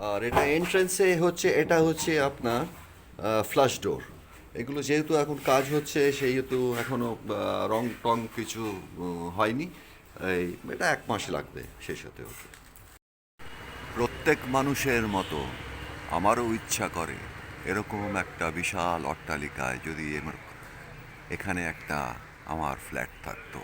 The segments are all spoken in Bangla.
আর এটা এন্ট্রেন্সে হচ্ছে, এটা হচ্ছে আপনার ফ্লাশ ডোর। এগুলো যেহেতু এখন কাজ হচ্ছে সেহেতু এখনও রং টং কিছু হয়নি। এই এটা 1 মাস লাগবে শেষ হতে হতে। প্রত্যেক মানুষের মতো আমারও ইচ্ছা করে এরকম একটা বিশাল অট্টালিকায় যদি এখানে একটা আমার ফ্ল্যাট থাকতো,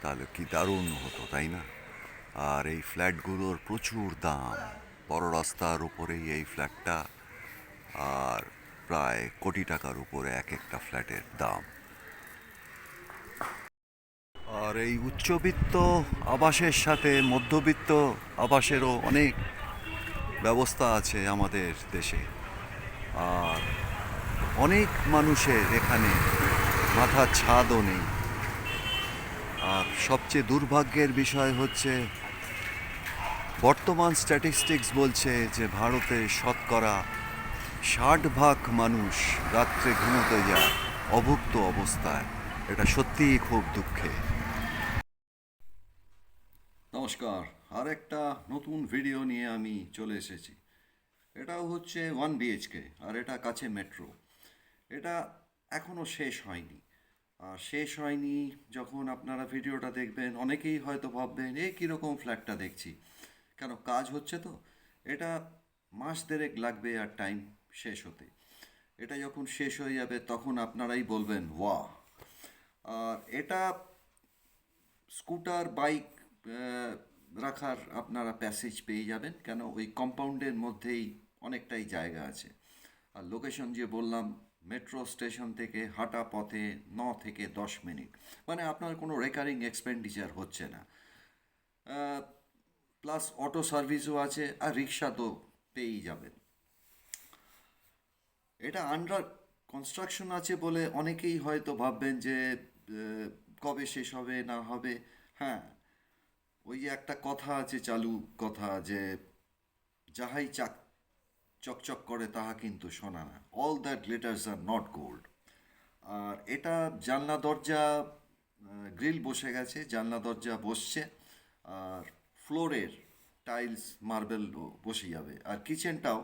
তাহলে কি দারুণ হতো, তাই না? আর এই ফ্ল্যাটগুলোর প্রচুর দাম। বড় রাস্তার উপরেই এই ফ্ল্যাটটা, আর প্রায় কোটি টাকার উপরে এক একটা ফ্ল্যাটের দাম। আর এই উচ্চবিত্ত আবাসের সাথে মধ্যবিত্ত আবাসেরও অনেক ব্যবস্থা আছে আমাদের দেশে। আর অনেক মানুষের এখানে মাথার ছাদও নেই। আর সবচেয়ে দুর্ভাগ্যের বিষয় হচ্ছে বর্তমান স্ট্যাটিস্টিক্স বলছে যে ভারতে শতকরা 60 ভাগ মানুষ রাত্রে ঘুমোতে যায় অভুক্ত অবস্থায়। এটা সত্যিই খুব দুঃখের। নমস্কার, আর একটা নতুন ভিডিও নিয়ে আমি চলে এসেছি। এটাও হচ্ছে 1 BHK, আর এটা কাছে মেট্রো। এটা এখনও শেষ হয়নি। আর শেষ হয়নি যখন আপনারা ভিডিওটা দেখবেন, অনেকেই হয়তো ভাববেন এ কীরকম ফ্ল্যাটটা দেখছি, কেন কাজ হচ্ছে তো। এটা মাস দেড়েক লাগবে আর টাইম শেষ হতে। এটা যখন শেষ হয়ে যাবে তখন আপনারাই বলবেন ওয়াহ। আর এটা স্কুটার বাইক রাখার আপনারা প্যাসেজ পেয়ে যাবেন, কেন ওই কম্পাউন্ডের মধ্যেই অনেকটাই জায়গা আছে। আর লোকেশন যে বললাম, মেট্রো স্টেশন থেকে হাঁটা পথে 9 থেকে 10 মিনিট, মানে আপনার কোনো রেকারিং এক্সপেন্ডিচার হচ্ছে না। প্লাস অটো সার্ভিসও আছে, আর রিক্সা তো পেয়েই যাবেন। এটা আন্ডার কনস্ট্রাকশন আছে বলে অনেকেই হয়তো ভাববেন যে কবে শেষ হবে না হবে। হ্যাঁ, ওই যে একটা কথা আছে, চালু কথা, যে যাহাই চকচক করে তাহা কিন্তু সোনা না, all that glitters are not gold. আর এটা জানলা দরজা গ্রিল বসে গেছে, জানলা দরজা বসছে। আর ফ্লোরের টাইলস মার্বেল বসে যাবে। আর কিচেনটাও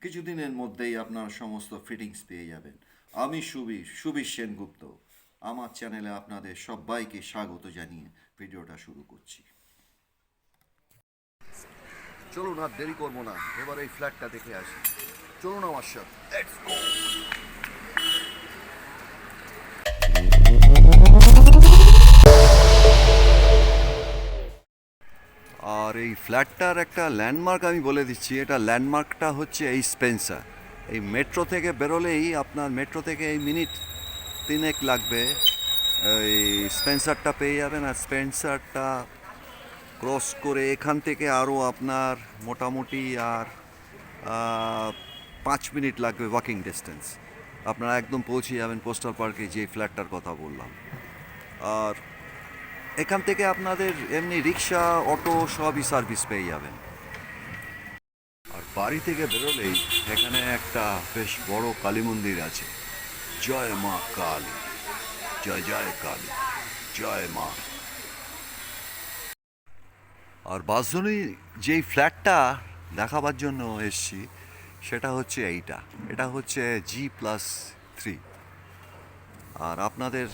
কিছুদিনের মধ্যেই আপনার সমস্ত ফিটিংস পেয়ে যাবেন। আমি সুবীর সেনগুপ্ত, আমার চ্যানেলে আপনাদের সবাইকে স্বাগত জানিয়ে ভিডিওটা শুরু করছি। চলুন আর দেরি করবো না, এবার এই ফ্ল্যাটটা দেখে আসি। চলুন আমার সাথে, লেটস গো। আর এই ফ্ল্যাটটার একটা ল্যান্ডমার্ক আমি বলে দিচ্ছি। এটা ল্যান্ডমার্কটা হচ্ছে এই স্পেন্সার। এই মেট্রো থেকে বেরোলেই আপনার, মেট্রো থেকে এই মিনিট 3 লাগবে, এই স্পেন্সারটা পেয়ে যাবেন। আর স্পেন্সারটা ক্রস করে এখান থেকে আরও আপনার মোটামুটি আর 5 মিনিট লাগবে ওয়াকিং ডিস্টেন্স। আপনারা একদম পৌঁছে যাবেন পোস্টাল পার্কে, যে ফ্ল্যাটটার কথা বললাম। আর এখান থেকে আপনাদের এমনি রিক্সা, অটো সবই সার্ভিস পেয়ে যাবেন। আর বাড়ি থেকে বেরোলেই এখানে একটা বেশ বড় কালী মন্দির আছে। জয় মা কালী, জয় জয় কালী, জয় মা। আর বাসজনই যেই ফ্ল্যাটটা দেখাবার জন্য এসছি সেটা হচ্ছে এইটা। এটা হচ্ছে G+3। আর আপনাদের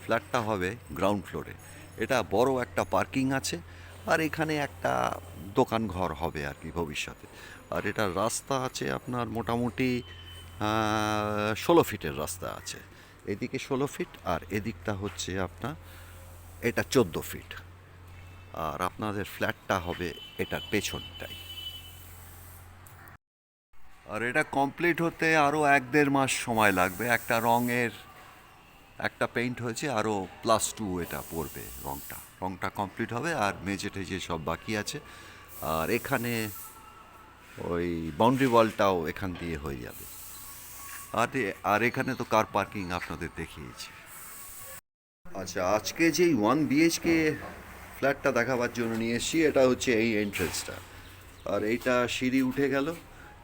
ফ্ল্যাটটা হবে গ্রাউন্ড ফ্লোরে। এটা বড় একটা পার্কিং আছে, আর এখানে একটা দোকান ঘর হবে আর কি ভবিষ্যতে। আর এটার রাস্তা আছে আপনার মোটামুটি 16 ফিটের রাস্তা আছে। এদিকে 16 ফিট, আর এদিকটা হচ্ছে আপনার এটা 14 ফিট। আর আপনাদের ফ্ল্যাটটা হবে এটার পেছনটাই। আর এটা কমপ্লিট হতে আরও 1-1.5 মাস সময় লাগবে। একটা রঙের, একটা পেইন্ট হয়েছে, আরও +2 এটা পড়বে। রঙটা কমপ্লিট হবে, আর মেঝে টেজে সব বাকি আছে। আর এখানে ওই বাউন্ডারি ওয়ালটাও এখান দিয়ে হয়ে যাবে। আর এখানে তো কার পার্কিং আপনাদের দেখিয়েছি। আচ্ছা, আজকে যেই 1 BHK ফ্ল্যাটটা দেখাবার জন্য নিয়ে এসেছি, এটা হচ্ছে এই এন্ট্রেন্সটা। আর এইটা সিঁড়ি উঠে গেল,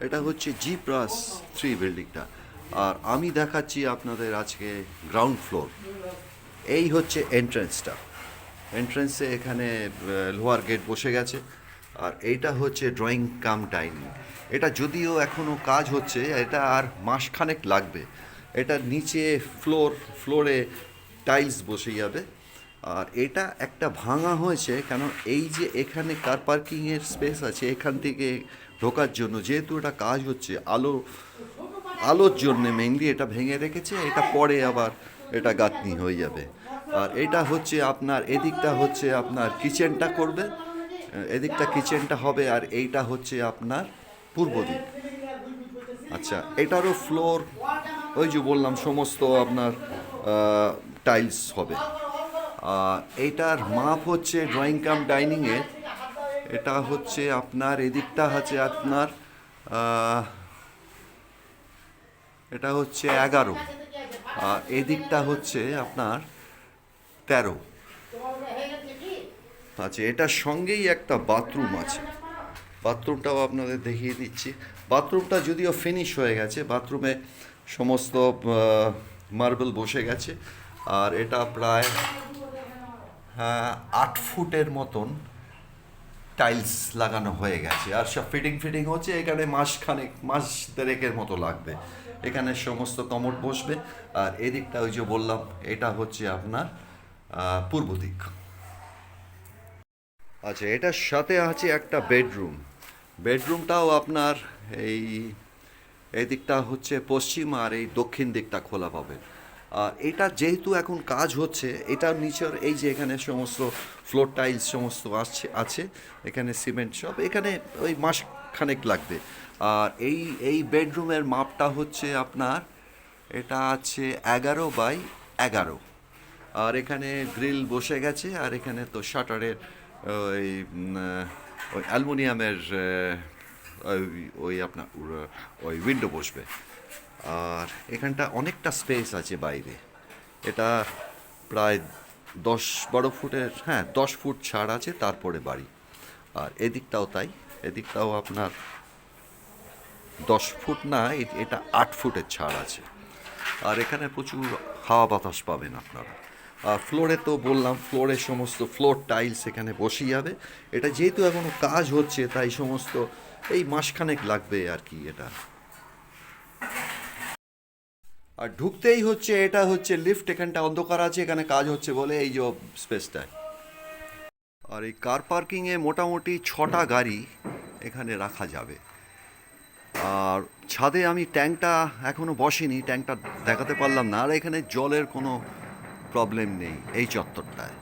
এটা হচ্ছে G+3 বিল্ডিংটা। আর আমি দেখাচ্ছি আপনাদের আজকে গ্রাউন্ড ফ্লোর। এই হচ্ছে এন্ট্রেন্সটা। এন্ট্রেন্সে এখানে লোহার গেট বসে গেছে। আর এইটা হচ্ছে ড্রয়িং কাম ডাইনিং। এটা যদিও এখনও কাজ হচ্ছে, এটা আর মাসখানেক লাগবে। এটা নিচে ফ্লোরে টাইলস বসে যাবে। আর এটা একটা ভাঙা হয়েছে, কারণ এই যে এখানে কার পার্কিংয়ের স্পেস আছে, এখান থেকে ঢোকার জন্য যেহেতু এটা কাজ হচ্ছে, আলোর জন্য মেইনলি এটা ভেঙে রেখেছে। এটা পরে আবার এটা গাঁথনি হয়ে যাবে। আর এটা হচ্ছে আপনার, এদিকটা হচ্ছে আপনার কিচেনটা করবে, এদিকটা কিচেনটা হবে, আর এইটা হচ্ছে আপনার পূর্ব দিক। আচ্ছা, এটারও ফ্লোর ওই যে বললাম সমস্ত আপনার টাইলস হবে। এইটার মাপ হচ্ছে ড্রয়িং কাম ডাইনিংয়ের, এটা হচ্ছে আপনার এদিকটা আছে আপনার এটা হচ্ছে 11, আর এদিকটা হচ্ছে আপনার 13। আচ্ছা, এটার সঙ্গেই একটা বাথরুম আছে, বাথরুমটাও আপনাদের দেখিয়ে দিচ্ছি। বাথরুমটা যদিও ফিনিশ হয়ে গেছে, বাথরুমে সমস্ত মার্বেল বসে গেছে। আর এটা প্রায় 8 ফুটের মতন টাইলস লাগানো হয়ে গেছে, আর সব ফিটিং হচ্ছে। এখানে মাস দেড়েকের মতো লাগবে। এখানে সমস্ত কমোড বসবে। আর এদিকটা ওই যে বললাম, এটা হচ্ছে আপনার পূর্ব দিক। আচ্ছা, এটার সাথে আছে একটা বেডরুম। বেডরুমটাও আপনার এই দিকটা হচ্ছে পশ্চিম, আর এই দক্ষিণ দিকটা খোলা পাবে। আর এটা যেহেতু এখন কাজ হচ্ছে, এটার নিচের এই যে এখানে সমস্ত ফ্লোর টাইলস সমস্ত আছে, এখানে সিমেন্ট সব, এখানে ওই মাস খানেক লাগবে। আর এই বেডরুমের মাপটা হচ্ছে আপনার, এটা আছে 11 বাই 11। আর এখানে গ্রিল বসে গেছে, আর এখানে তো শাটারের ওই ওই অ্যালুমিনিয়ামের ওই আপনার ওই উইন্ডো বসবে। আর এখানটা অনেকটা স্পেস আছে বাইরে। এটা প্রায় 10-12 ফুটের, হ্যাঁ 10 ফুট ছাড় আছে, তারপরে বাড়ি। আর এদিকটাও তাই, এদিকটাও আপনার 10 ফুট না, এটা 8 ফুটের ছাড় আছে। আর এখানে প্রচুর হাওয়া বাতাস পাবেন আপনারা। আর ফ্লোরে তো বললাম, ফ্লোরে সমস্ত ফ্লোর টাইলস এখানে বসে যাবে। এটা যেহেতু এখনো কাজ হচ্ছে, তাই সমস্ত এই মাসখানেক লাগবে আর কি এটা। আর ঢুকতেই হচ্ছে, এটা হচ্ছে লিফট, এখানটা অন্ধকার আছে, এখানে কাজ হচ্ছে বলে এই যে স্পেসটায়। আর এই কার পার্কিংয়ে মোটামুটি 6টা গাড়ি এখানে রাখা যাবে। আর ছাদে আমি ট্যাঙ্কটা এখনও বসিনি, ট্যাঙ্কটা দেখাতে পারলাম না। আর এখানে জলের কোনো প্রবলেম নেই এই চত্বরটায়।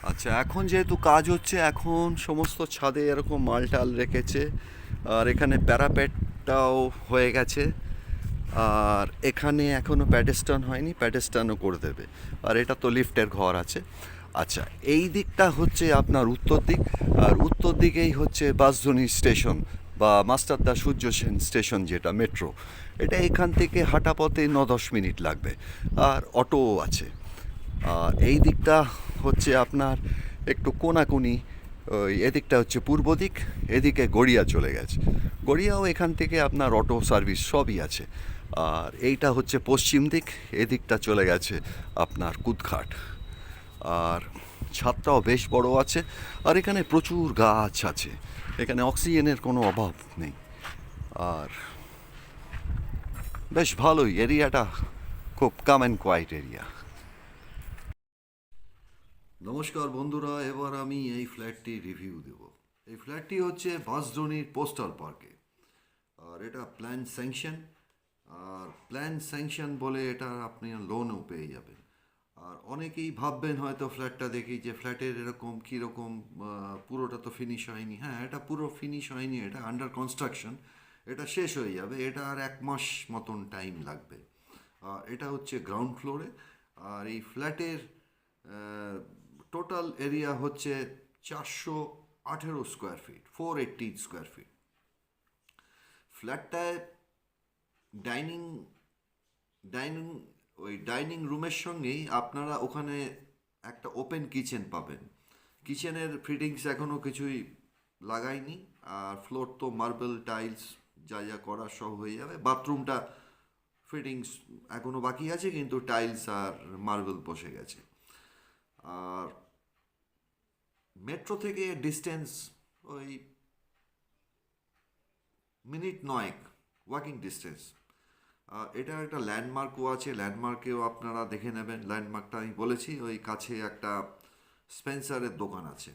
আচ্ছা, এখন যেহেতু কাজ হচ্ছে, এখন সমস্ত ছাদে এরকম মালটাল রেখেছে। আর এখানে প্যারাপেটটাও হয়ে গেছে। আর এখানে এখনও প্যাডেস্টন হয়নি, প্যাডেস্টনও করে দেবে। আর এটা তো লিফটের ঘর আছে। আচ্ছা, এই দিকটা হচ্ছে আপনার উত্তর দিক। আর উত্তর দিকেই হচ্ছে বাঁশধনী স্টেশন বা মাস্টারদা সূর্য সেন স্টেশন, যেটা মেট্রো। এটা এখান থেকে হাঁটা পথে 9-10 মিনিট লাগবে। আর অটোও আছে। আর এই দিকটা হচ্ছে আপনার একটু কোনাকুনি। ওই এদিকটা হচ্ছে পূর্ব দিক, এদিকে গড়িয়া চলে গেছে। গড়িয়াও এখান থেকে আপনার অটো সার্ভিস সবই আছে। আর এইটা হচ্ছে পশ্চিম দিক, এদিকটা চলে গেছে আপনার কুদঘাট। আর ছাদটাও বেশ বড় আছে। আর এখানে প্রচুর গাছ আছে, এখানে অক্সিজেনের কোনো অভাব নেই। আর বেশ ভালোই এরিয়াটা, খুব কাম অ্যান্ড কোয়াইট এরিয়া। নমস্কার বন্ধুরা, এবার আমি এই ফ্ল্যাটটি রিভিউ দেব। এই ফ্ল্যাটটি হচ্ছে বাঁশদ্রোণীর পোস্টাল পার্কে। আর এটা প্ল্যান স্যাংশন। আর প্ল্যান স্যাংশন বলে এটা আপনি লোনও পেয়ে যাবেন। আর অনেকেই ভাববেন হয়তো ফ্ল্যাটটা দেখি যে ফ্ল্যাটের এরকম কীরকম, পুরোটা তো ফিনিশ হয়নি। হ্যাঁ, এটা পুরো ফিনিশ হয়নি, এটা আন্ডার কনস্ট্রাকশন। এটা শেষ হয়ে যাবে, এটা আর 1 মাস মতন টাইম লাগবে। আর এটা হচ্ছে গ্রাউন্ড ফ্লোরে। আর এই ফ্ল্যাটের টোটাল এরিয়া হচ্ছে 418 স্কোয়ার ফিট, 480 স্কোয়ার ফিট। ফ্ল্যাটটায় ডাইনিং ডাইনিং ওই ডাইনিং রুমের সঙ্গেই আপনারা ওখানে একটা ওপেন কিচেন পাবেন। কিচেনের ফিটিংস এখনও কিছুই লাগাইনি। আর ফ্লোর তো মার্বেল টাইলস যা যা করা সব হয়ে যাবে। বাথরুমটা ফিটিংস এখনও বাকি আছে, কিন্তু টাইলস আর মার্বেল বসে গেছে। আর মেট্রো থেকে ডিস্টেন্স ওই মিনিট নয়েক ওয়াকিং ডিস্টেন্স। এটা একটা ল্যান্ডমার্কও আছে, ল্যান্ডমার্কেও আপনারা দেখে নেবেন। ল্যান্ডমার্কটা আমি বলেছি, ওই কাছে একটা স্পেন্সারের দোকান আছে।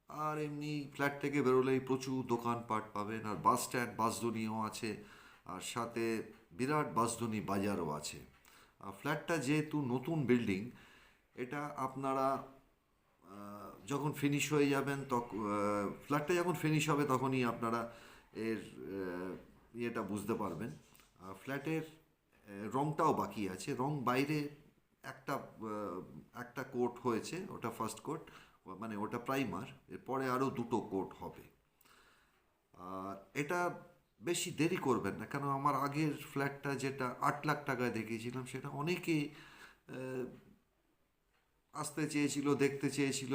আর এমনি ফ্ল্যাট থেকে বেরোলেই প্রচুর দোকানপাট পাবেন, আর বাস স্ট্যান্ড বাসদুনিও আছে, আর সাথে বিরাট বাসদুনি বাজারও আছে। আর ফ্ল্যাটটা যেহেতু নতুন বিল্ডিং, এটা আপনারা যখন ফিনিশ হয়ে যাবেন তখন, ফ্ল্যাটটা যখন ফিনিশ হবে তখনই আপনারা এর ইয়েটা বুঝতে পারবেন। ফ্ল্যাটের রংটাও বাকি আছে, রং বাইরে একটা একটা কোট হয়েছে, ওটা ফার্স্ট কোট, মানে ওটা প্রাইমার। এরপরে আরও দুটো কোট হবে। আর এটা বেশি দেরি করবেন না, কেন আমার আগের ফ্ল্যাটটা যেটা 8 লাখ টাকায় দেখিয়েছিলাম, সেটা অনেকে আসতে চেয়েছিল, দেখতে চেয়েছিল,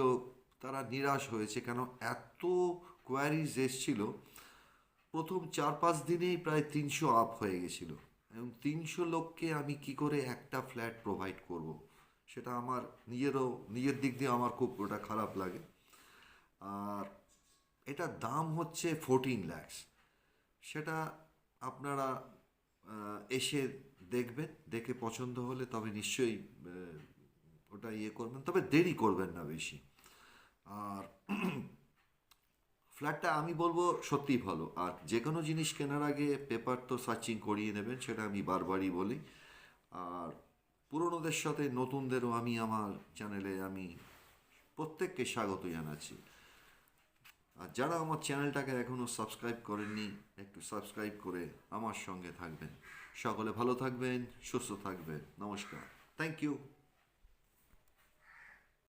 তারা নিরাশ হয়েছে, কেন এত কোয়ারিজ এসছিল। প্রথম 4-5 দিনেই প্রায় 300 আপ হয়ে গেছিল, এবং 300 লোককে আমি কি করে একটা ফ্ল্যাট প্রোভাইড করব, সেটা আমার নিজের দিক দিয়ে আমার খুব ওটা খারাপ লাগে। আর এটার দাম হচ্ছে 14 lakhs। সেটা আপনারা এসে দেখবেন, দেখে পছন্দ হলে তবে নিশ্চয়ই ওটা ইয়ে করবেন, তবে দেরি করবেন না বেশি। আর ফ্ল্যাটটা আমি বলবো সত্যিই ভালো। আর যে কোনো জিনিস কেনার আগে পেপার তো সার্চিং করিয়ে নেবেন, সেটা আমি বারবারই বলি। আর পুরনোদের সাথে নতুনদেরও আমি আমার চ্যানেলে আমি প্রত্যেককে স্বাগত জানাচ্ছি। আর যারা আমার চ্যানেলটাকে এখনও সাবস্ক্রাইব করেননি, একটু সাবস্ক্রাইব করে আমার সঙ্গে থাকবেন। সকলে ভালো থাকবেন, সুস্থ থাকবেন। নমস্কার, থ্যাংক ইউ।